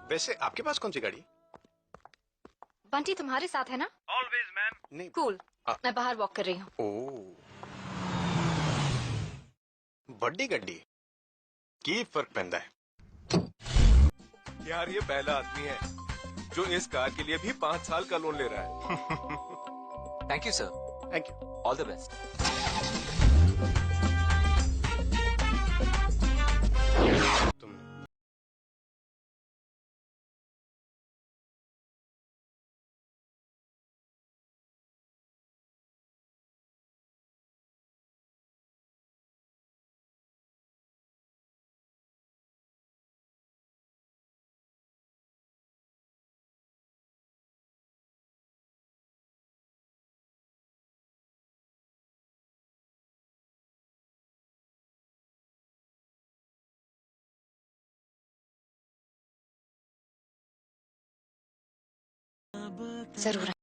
वैसे आपके पास कौन सी गाड़ी? बंटी तुम्हारे साथ है ना? Always ma'am. नहीं कूल। मैं बाहर वॉक कर रही हूँ। ओह, बड़ी गड्डी की फर्क पैंदा है। यार ये पहला आदमी है जो इस कार के लिए भी 5 साल का लोन ले रहा है। Thank you sir. Thank you. All the best. तुम जरूर।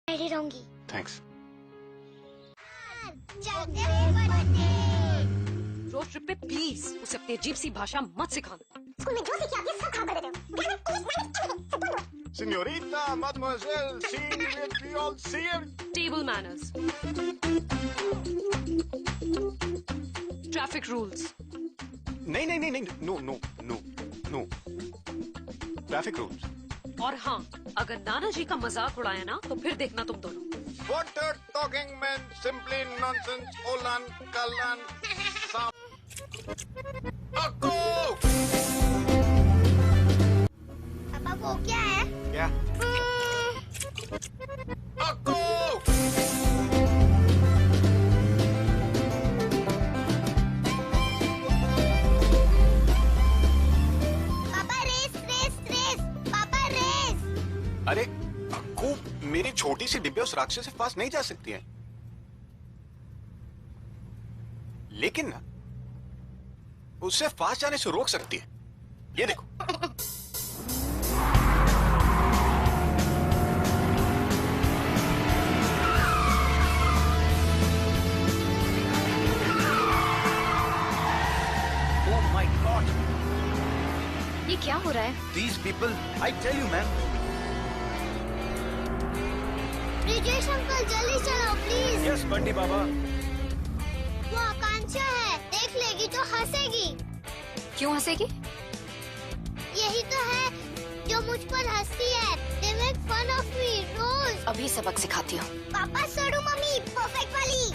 रेडी रहूंगी। थैंक्स। रोड ट्रिप पे प्लीज उसे अपनी अजीब सी भाषा मत सिखाना। स्कूल में जो सीखी आप ये सब खराब कर देते हो। Signorita, mademoiselle, see we all see it. Table manners, traffic rules. नहीं नहीं नहीं नहीं, no no no no, traffic rules. और हाँ, अगर नाना जी का मजाक उड़ाया ना तो फिर देखना तुम दोनों। What a talking man, simply nonsense, olan, kalan, sam. Akko! पापा वो क्या है? क्या? Akko! पापा रेस रेस रेस, पापा रेस। अरे अक्कू, मेरी छोटी सी डिब्बी उस राक्षस से पास नहीं जा सकती है, लेकिन ना उससे फास्ट जाने से रोक सकती है। ये देखो। क्या हो रहा है? These people, I tell you, ma'am. Brijesh uncle जल्दी चलो प्लीज। Yes, बंटी बाबा। वो आकांक्षा है, देख लेगी तो हंसेगी। क्यों हंसेगी? यही तो है जो मुझ पर हंसती है। They make fun of me रोज। अभी सबक सिखाती हूँ। पापा सड़ू मम्मी परफेक्ट वाली।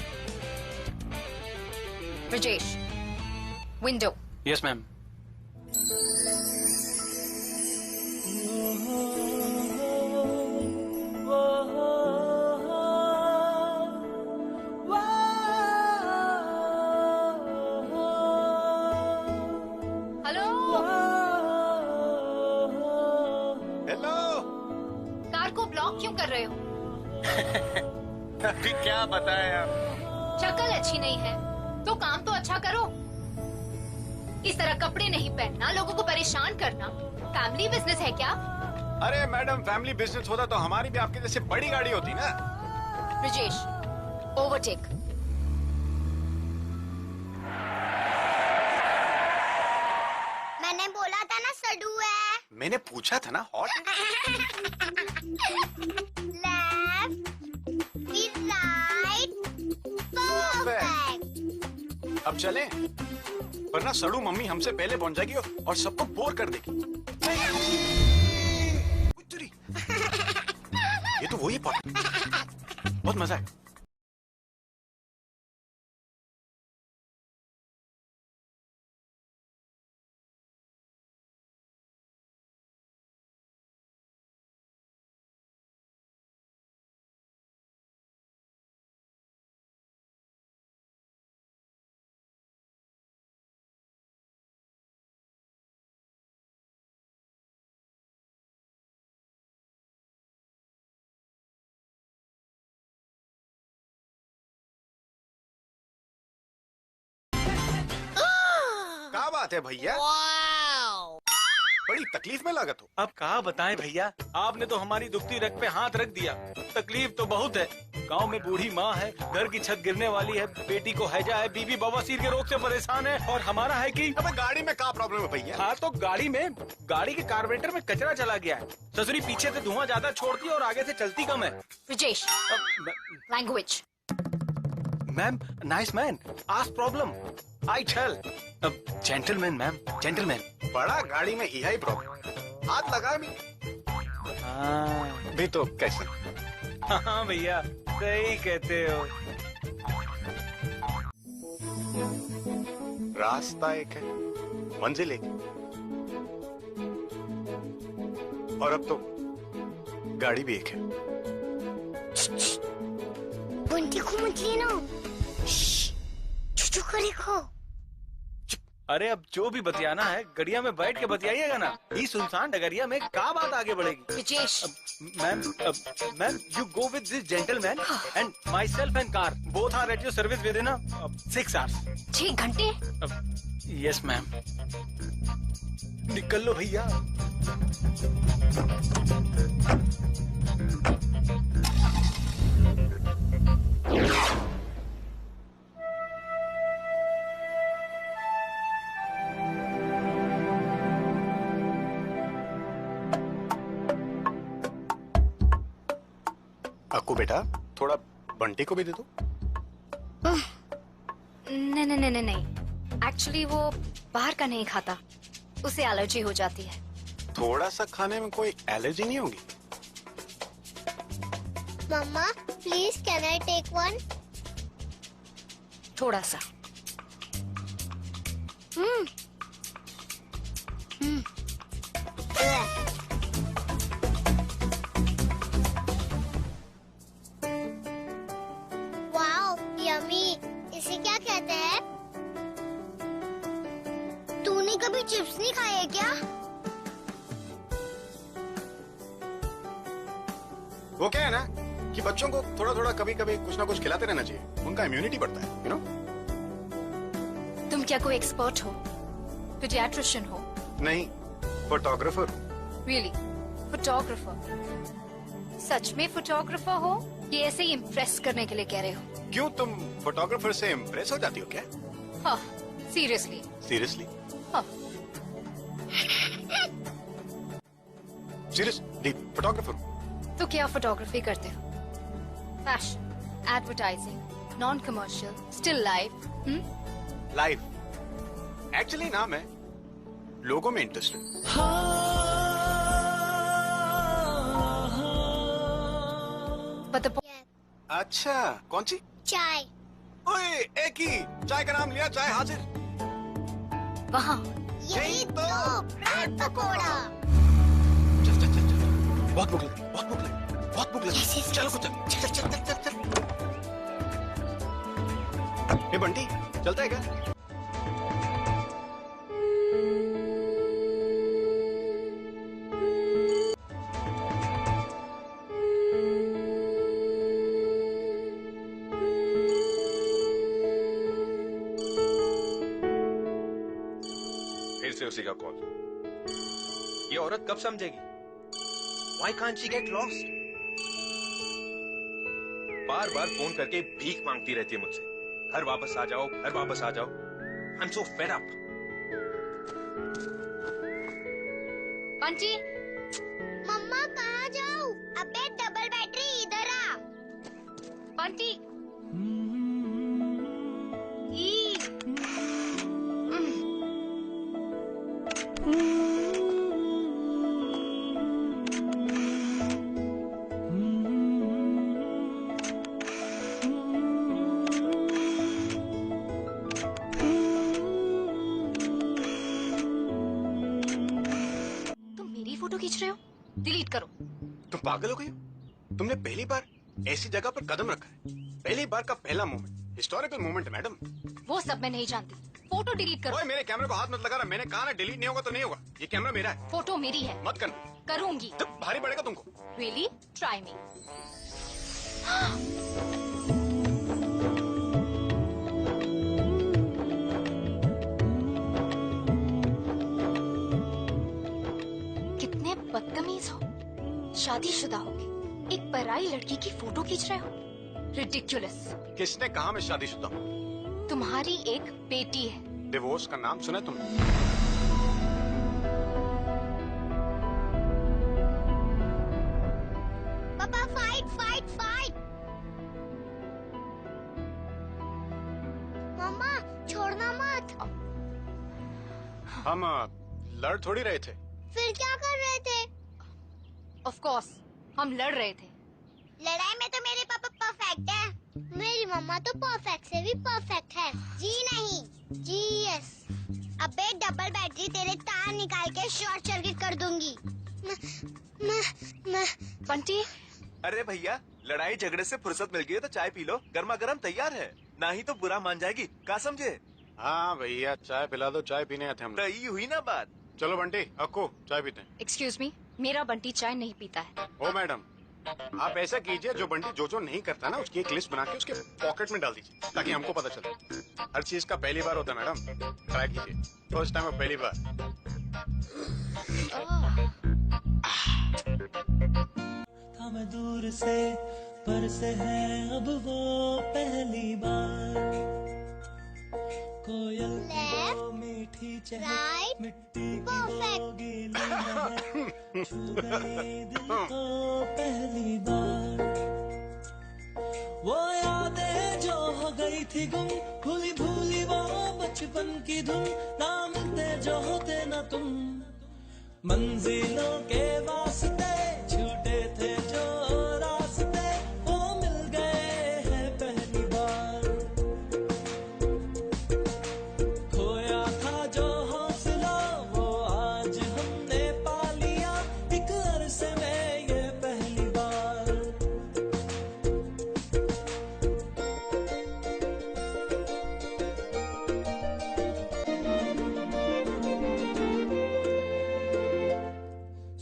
Brijesh, window. Yes, ma'am. Hello, Hello. Car को ब्लॉक क्यों कर रहे हो? अभी क्या बताएं आप? शक्ल अच्छी नहीं है तो काम तो अच्छा करो। इस तरह कपड़े नहीं पहनना, लोगों को परेशान करना फैमिली बिजनेस है क्या? अरे मैडम, फैमिली बिजनेस होता तो हमारी भी आपके जैसे बड़ी गाड़ी होती ना। ब्रिजेश, ओवरटेक। मैंने बोला था ना सड़ू है। मैंने पूछा था ना हॉट। लेफ्ट फिर राइट परफेक्ट। अब चलें? वरना सड़ू मम्मी हमसे पहले पहुंच जाएगी और सबको बोर कर देगी। उतरी। ये तो वही पार्ट। बहुत मजा है। क्या बात है भैया? बड़ी तकलीफ में लागत हो। अब कहा बताएं भैया, आपने तो हमारी दुखती रग पे हाथ रख दिया। तकलीफ तो बहुत है। गांव में बूढ़ी माँ है, घर की छत गिरने वाली है, बेटी को हैजा है, बीवी बवासीर के रोग से परेशान है, और हमारा है कि अबे गाड़ी में क्या प्रॉब्लम है भैया? हाँ तो गाड़ी के कार्बोरेटर में कचरा चला गया है। ससुरी पीछे से धुआं ज्यादा छोड़ती है और आगे से चलती कम है। Brijesh, language. Ma'am, nice man, ask problem, I tell. Gentleman ma'am, gentleman. बड़ा गाड़ी में यही प्रॉब्लम। हाथ लगा भी। हाँ भी तो कैसे? हाँ भैया, सही कहते हो। रास्ता एक है, मंजिल एक है। और अब तो गाड़ी भी एक है। बंटी को मत लेना। चुप देखो। अरे अब जो भी बतियाना है गड़िया में बैठ के बतियाइएगा ना। इस सुनसान डगरिया में क्या बात आगे बढ़ेगी? Brijesh, ma'am, you go with this gentleman and myself and car both are at your service within 6 hours. 6 घंटे? Yes ma'am. निकल लो भैया। अक्कू बेटा, थोड़ा बंटी को भी दे दो। नहीं। एक्चुअली वो बाहर का नहीं खाता, उसे एलर्जी हो जाती है। थोड़ा सा खाने में कोई एलर्जी नहीं होगी? मम्मा please can I take one? थोड़ा सा। Wow yummy. इसे क्या कहते हैं? तूने कभी चिप्स नहीं खाए हैं क्या? वो क्या है ना कि बच्चों को थोड़ा थोड़ा कभी कभी कुछ ना कुछ खिलाते रहना चाहिए, उनका इम्यूनिटी बढ़ता है, यू नो। तुम क्या कोई एक्सपर्ट हो? पीडियाट्रिशियन हो? नहीं, फोटोग्राफर। रियली? फोटोग्राफर? सच में फोटोग्राफर हो ये ऐसे ही इम्प्रेस करने के लिए कह रहे हो? क्यों, तुम फोटोग्राफर से इम्प्रेस हो जाती हो क्या? हाँ, सीरियसली? सीरियसली? हाँ। Seriously photographer. तो क्या फोटोग्राफी करते हो? Fashion, advertising, non commercial, still life? Life actually ना मैं लोगों में इंटरेस्टेड। अच्छा कौन सी चाय। ओए एक ही चाय का नाम लिया, चाय हाजिर। वहाँ यही तो ब्रेड पकोड़ा। चल चल चल चल, बहुत भूख लगी, बहुत भूख लगी, बहुत भूख लगी। चलो कुछ चल चल चल चल चल। ये बंटी चलता है क्या? फिर से उसी का कॉल। ये औरत कब समझेगी? Why can't she get lost? Bar bar phone करके भीख मांगती रहती है मुझसे, घर वापस आ जाओ, घर वापस आ जाओ। I'm so fed up. Bunty, मम्मा कहाँ जाऊँ? अबे डबल बैटरी इधर आ। बंटी। तुम मेरी फोटो खींच रहे हो? डिलीट करो। तुम पागल हो गई हो? तुमने पहली बार ऐसी जगह पर कदम रखा है, पहली बार का पहला मोमेंट, हिस्टोरिकल मोमेंट है मैडम। वो सब मैं नहीं जानती। फोटो डिलीट करो। ओए मेरे कैमरे को हाथ मत लगा रहा, मैंने कहा ना डिलीट नहीं होगा तो नहीं होगा। ये कैमरा मेरा है, फोटो मेरी है। मत करना। करूंगी। जब भारी पड़ेगा तुमको। रियली? Try me. कितने बदतमीज हो। शादीशुदा होके एक पराई लड़की की फोटो खींच रहे हो। रिडिक्युलस। किसने कहा मैं शादीशुदा हूँ? तुम्हारी एक बेटी है। डिवोर्स का नाम सुना है तुमने? पापा फाइट फाइट फाइट। मम्मा छोड़ना मत। हम लड़ थोड़ी रहे थे। फिर क्या कर रहे थे? ऑफ कोर्स हम लड़ रहे थे। लड़ाई में तो मेरे पापा परफेक्ट है। मेरी मम्मा तो परफेक्ट से भी परफेक्ट है। जी नहीं, जी यस। अबे डबल बैटरी तेरे तार निकाल के शॉर्ट सर्किट कर दूंगी। मैं बंटी, अरे भैया, लड़ाई झगड़े से फुर्सत मिल गई है तो चाय पी लो, गर्मा गर्म तैयार है। ना ही तो बुरा मान जाएगी, क्या समझे? हाँ भैया चाय पिला दो, चाय पीने आते हम। तय हुई ना बात। चलो बंटी अक्को चाय पीते हैं। एक्सक्यूज मी, मेरा बंटी चाय नहीं पीता है। ओ मैडम, आप ऐसा कीजिए, जो बंटी जो नहीं करता ना उसकी एक लिस्ट बना के उसके पॉकेट में डाल दीजिए ताकि हमको पता चले। हर चीज का पहली बार होता है मैडम, ट्राई कीजिए। फर्स्ट टाइम और पहली बार। था मैं दूर से पर से है अब वो पहली बार। कोयल की वो मीठी चहक, राइट, मिट्टी की परफेक्ट। वो गीली महक, छू गई दिल को पहली बार। वो यादें जो हो गई थी गुम, भूली भूली वो बचपन की धुन, ना मिलते जो होते ना तुम। मंजिलों के वास्ते छूटे थे जो रास्ते, वो मिल गए हैं पहली बार। खोया था जो हौसला वो आज हमने पा लिया, एक अरसे में ये पहली बार।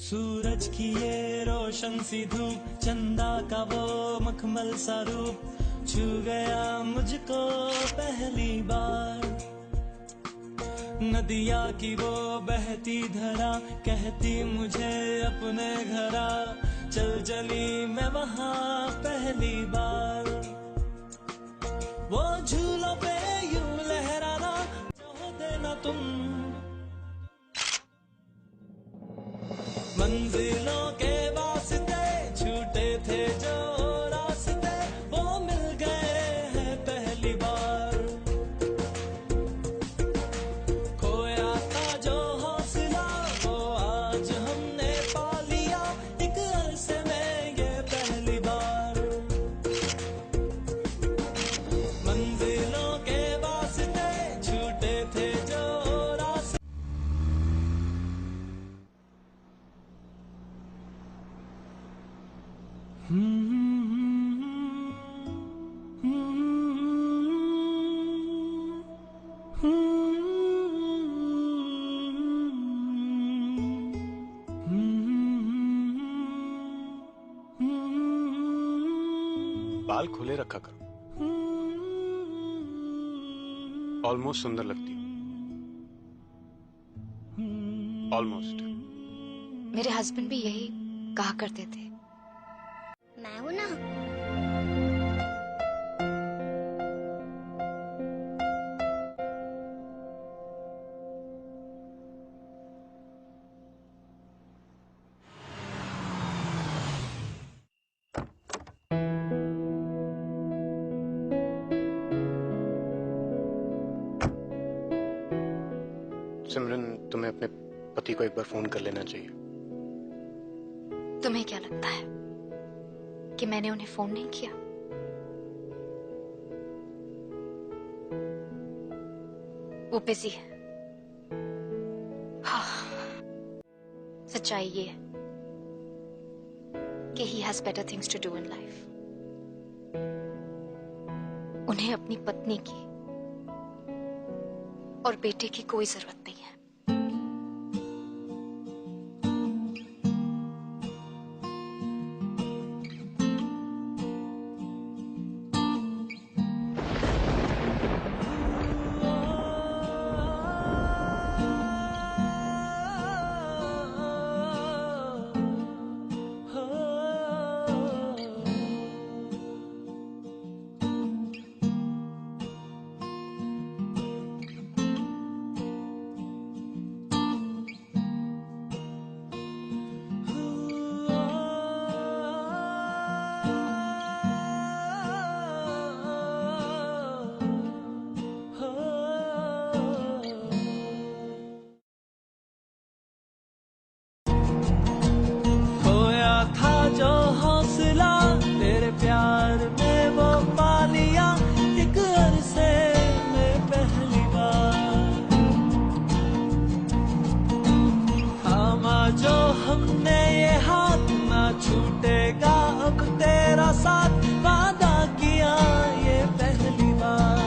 सूरज की ये रोशन सी धूप, चंदा का वो मखमल सा रूप, छू गया मुझको पहली बार। नदिया की वो बहती धरा, कहती मुझे अपने घरा, चल चली मैं वहाँ पहली बार। वो झूलों पे यूं लहराना जो देना तुम, मंजिलों बाल खुले रखा करो। ऑलमोस्ट सुंदर लगती हो। ऑलमोस्ट। मेरे हस्बैंड भी यही कहा करते थे। मैं हूं ना। सिमरन, तुम्हें अपने पति को एक बार फोन कर लेना चाहिए। तुम्हें क्या लगता है कि मैंने उन्हें फोन नहीं किया? वो बिजी है। हाँ, सच्चाई ये है कि he has better things to do in life. उन्हें अपनी पत्नी की और बेटे की कोई जरूरत नहीं है। जो हौसला तेरे प्यार में वो पा लिया एक अरसे में पहली बार। थामा जो हमने ये हाथ, ना छूटेगा अब तेरा साथ, वादा किया ये पहली बार।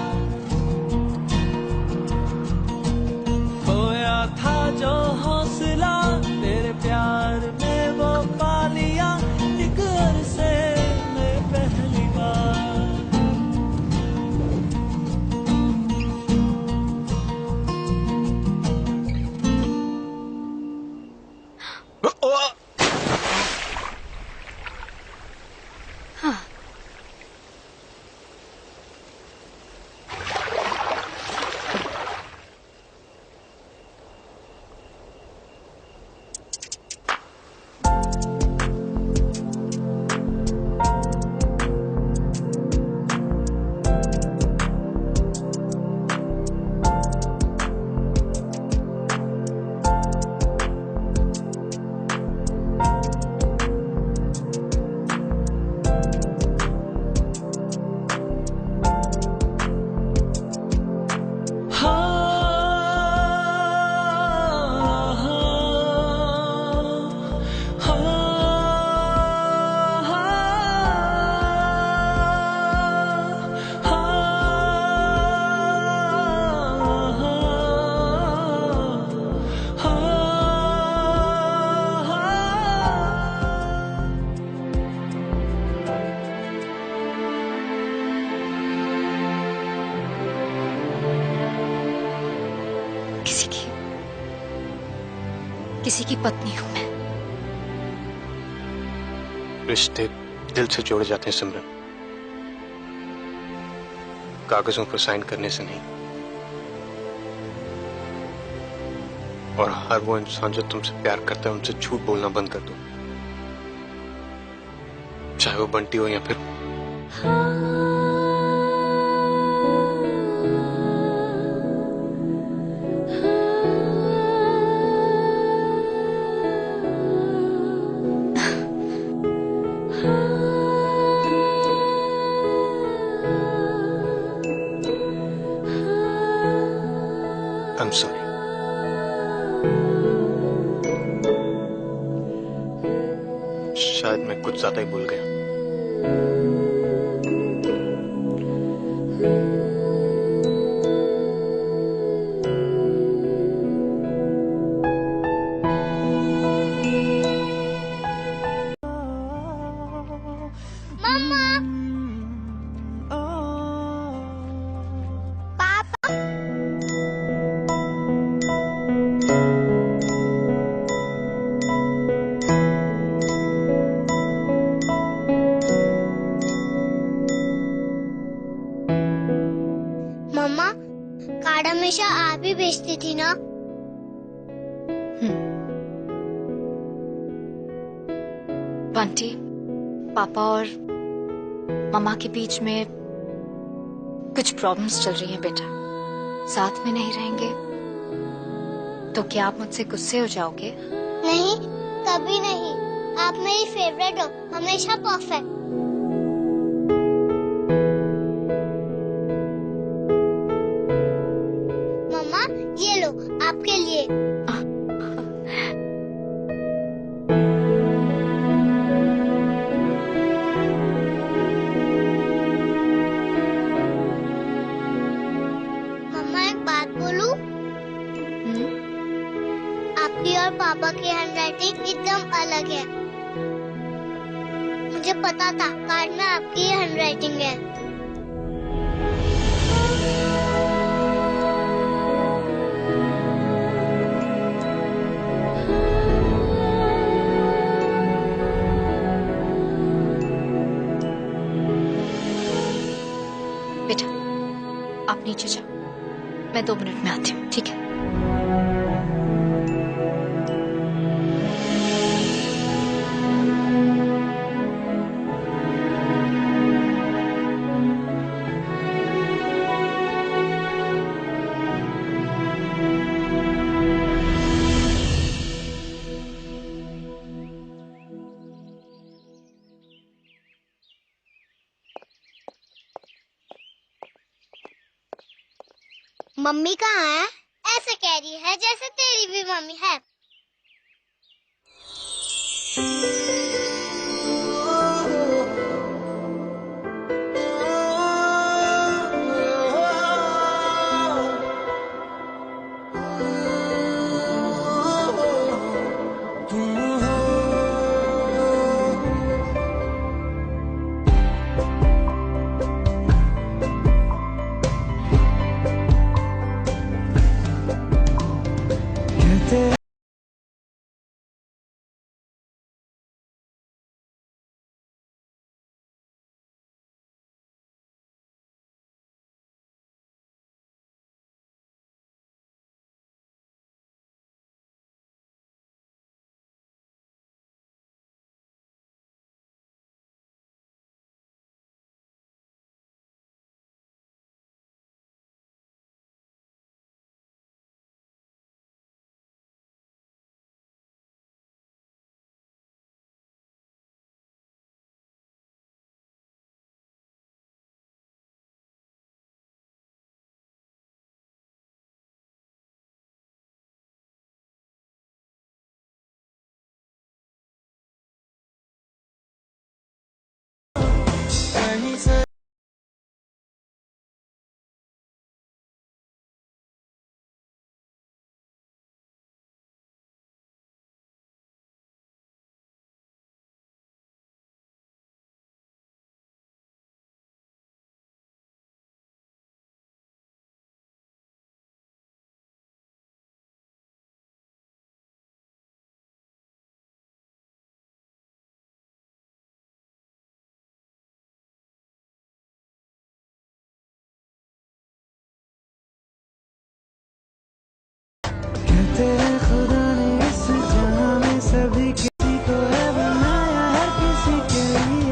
खोया था जो हौसला तेरे प्यार में वो पा लिया एक अरसे में पहली बार। किसी की पत्नी हूं मैं। रिश्ते दिल से जोड़े जाते हैं सिमरन, कागजों पर साइन करने से नहीं। और हर वो इंसान जो तुमसे प्यार करता है उनसे झूठ बोलना बंद कर दो, चाहे वो बंटी हो या फिर I'm sorry. शायद मैं कुछ ज्यादा ही भूल गया। मम्मा, हमेशा आप ही भेजती थी ना। बंटी, पापा और मम्मा के बीच में कुछ प्रॉब्लम्स चल रही हैं बेटा। साथ में नहीं रहेंगे तो क्या आप मुझसे गुस्से हो जाओगे? नहीं, कभी नहीं। आप मेरी फेवरेट हो, हमेशा परफेक्ट। मम्मा, ये लो आपके लिए। मम्मा, एक बात बोलूं? आपकी और पापा की हैंडराइटिंग एकदम अलग है। मुझे पता था कार्ड में आपकी हैंडराइटिंग है। बेटा, आप नीचे जाओ, मैं 2 मिनट में आती हूँ, ठीक है? मम्मी कहाँ है? ऐसे कह रही है जैसे तेरी भी मम्मी है।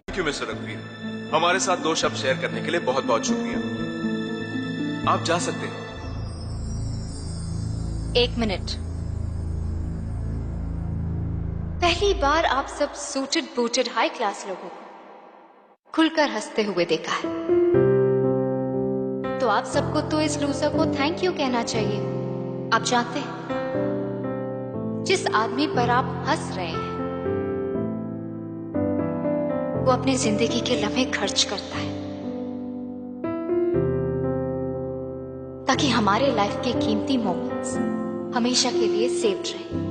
थैंक यू मिस्टर रघुवीर, हमारे साथ 2 शब्द शेयर करने के लिए बहुत बहुत शुक्रिया। आप जा सकते हैं। 1 मिनट। पहली बार आप सब सूटेड बूटेड हाई क्लास लोगों को खुलकर हंसते हुए देखा है, तो आप सबको तो इस लूजर को थैंक यू कहना चाहिए। आप जानते हैं, जिस आदमी पर आप हंस रहे हैं वो अपनी जिंदगी के लम्हे खर्च करता है ताकि हमारे लाइफ के कीमती मोमेंट्स हमेशा के लिए सेव्ड रहे।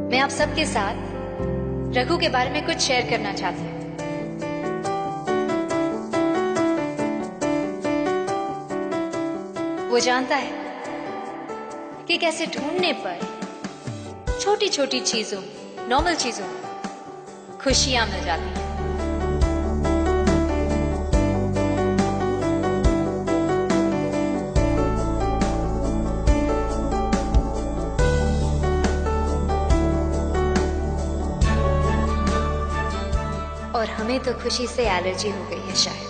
मैं आप सबके साथ रघु के बारे में कुछ शेयर करना चाहती हूँ। वो जानता है कि कैसे ढूंढने पर छोटी छोटी चीजों, नॉर्मल चीजों खुशियां मिल जाती हैं। और हमें तो खुशी से एलर्जी हो गई है शायद।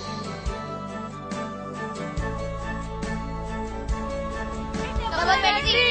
Double battery.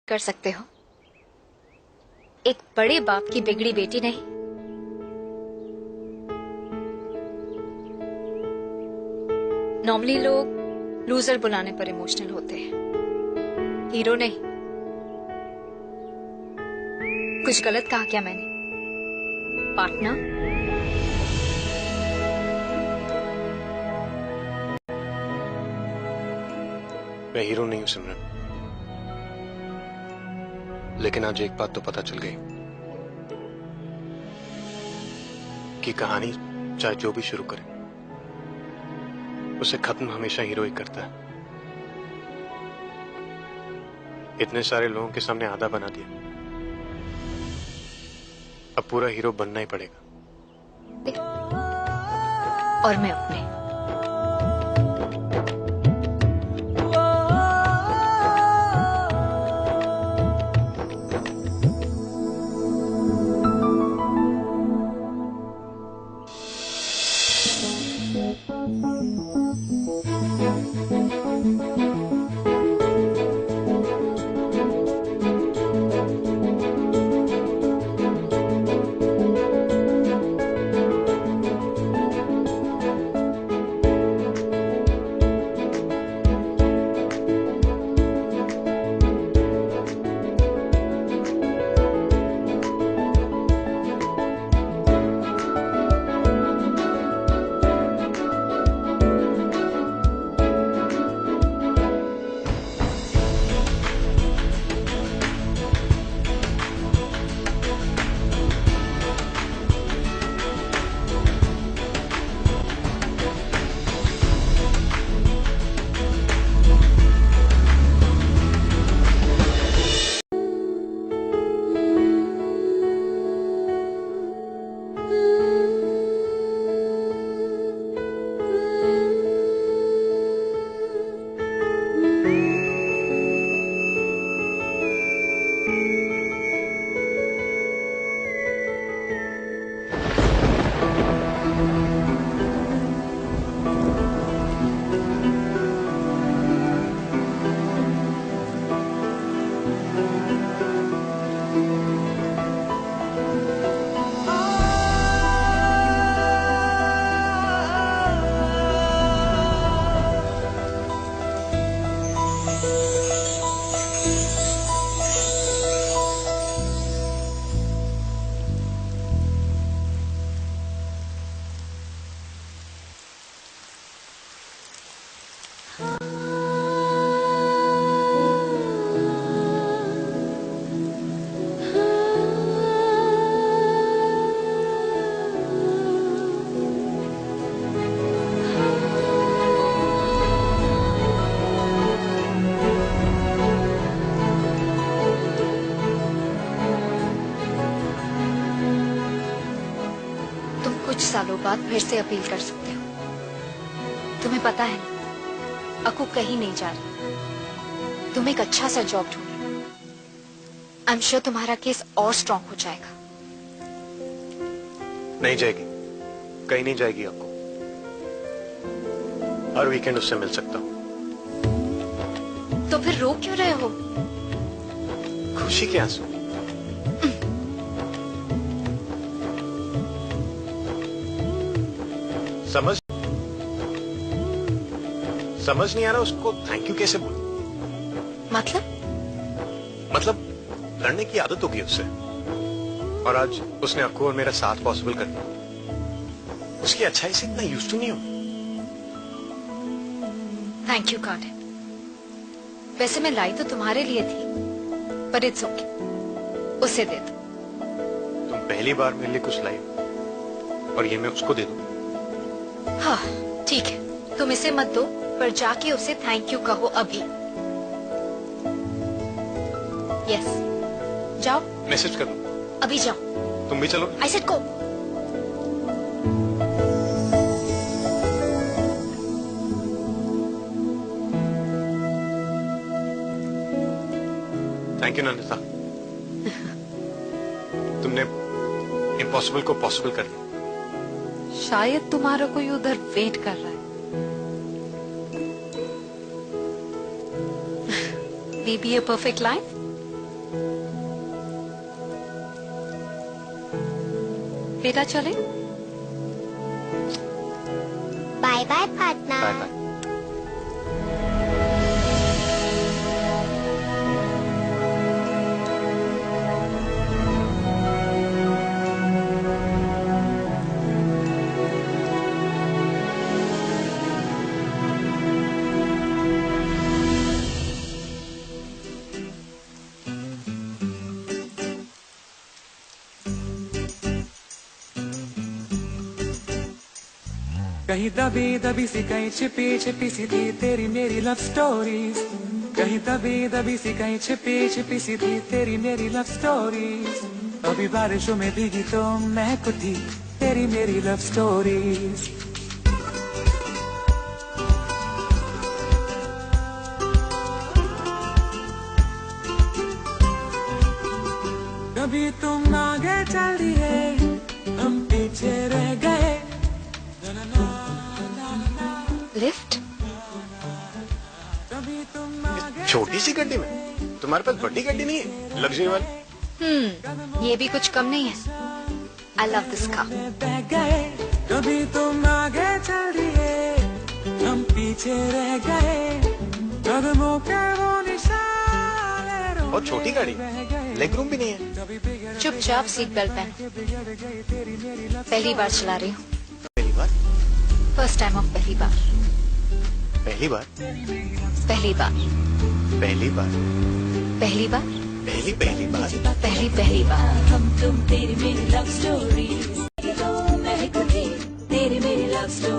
कर सकते हो, एक बड़े बाप की बिगड़ी बेटी नहीं। नॉर्मली लोग लूजर बुलाने पर इमोशनल होते हैं, हीरो नहीं। कुछ गलत कहा क्या मैंने? पार्टनर? मैं हीरो नहीं हूं सिमरन, लेकिन आज एक बात तो पता चल गई कि कहानी चाहे जो भी शुरू करे, उसे खत्म हमेशा हीरो ही करता है। इतने सारे लोगों के सामने आधा बना दिया, अब पूरा हीरो बनना ही पड़ेगा। और मैं अपने। कुछ सालों बाद फिर से अपील कर सकते हो। तुम्हें पता है अकू कहीं नहीं जा रही। तुम एक अच्छा सा जॉब ढूंढो। आई एम श्योर तुम्हारा केस और स्ट्रांग हो जाएगा। नहीं जाएगी, कहीं नहीं जाएगी आपको। हर वीकेंड उससे मिल सकता हूँ। तो फिर रो क्यों रहे हो? खुशी के आंसू। समझ नहीं आ रहा उसको थैंक यू कैसे बोलूं। मतलब लड़ने की आदत होगी उससे, और आज उसने अक्कू और मेरा साथ पॉसिबल कर दिया। उसकी अच्छाई से इतना यूज्ड टू नहीं हूं। थैंक यू कार्ड है। वैसे मैं लाई तो तुम्हारे लिए थी, पर इट्स ओके, उसे दे दो। तुम पहली बार मेरे लिए कुछ लाई और ये मैं उसको दे दूं? हाँ ठीक है, तुम इसे मत दो, पर जाके उसे थैंक यू कहो अभी। यस, जाओ। मैसेज कर दो। अभी जाओ। तुम भी चलो। I said go. Thank you Nandita. तुमने इम्पॉसिबल को पॉसिबल कर दिया। शायद तुम्हारा कोई उधर वेट कर रहा है। Maybe a perfect life? बेटा चले? Bye bye partner. Bye bye. कहीं दबी दबी सी, कहीं छिपी छिपी सी थी तेरी मेरी लव स्टोरीज। कहीं दबी दबी सी, कहीं छिपी छिपी सी थी तेरी मेरी लव स्टोरीज। अभी बारिशों में भीगी तो महक उठी तेरी मेरी लव स्टोरीज। कभी तुम आगे चल दिए, हम पीछे रह गए। लिफ्ट? छोटी सी गड्डी में? तुम्हारे पास बड़ी गड्डी नहीं है लग्जरी वाली? ये भी कुछ कम नहीं है। I love this car. कभी तुम आगे चल दिए, हम पीछे रह गए। कदमों के वो निशान। और छोटी गाड़ी, लेग रूम भी नहीं है। चुपचाप सीट बेल्ट पहन। पहली बार चला रही हूँ। पहली बार? फर्स्ट टाइम ऑफ पहली बार। पहली बार? पहली बार। पहली बार? पहली बार। पहली बार? पहली बार। हम तुम तेरी मेरी लव स्टोरी, तेरी मेरी लव स्टोरी।